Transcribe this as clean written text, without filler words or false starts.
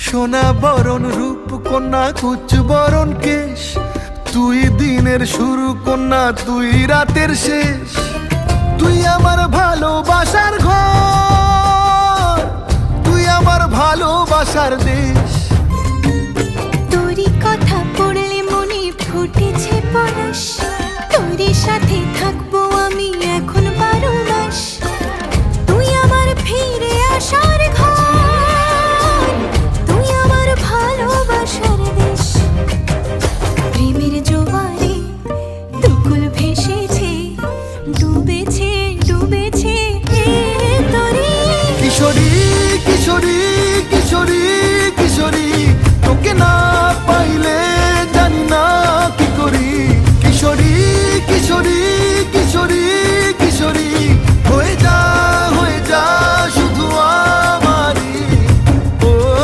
সোনা বরণ রূপ কন্যা কুচ বরণ কেশ, তুই দিনের শুরু কন্যা তুই রাতের শেষ। তুই আমার ভালোবাসার ঘর, তুই আমার ভালোবাসার দেশ।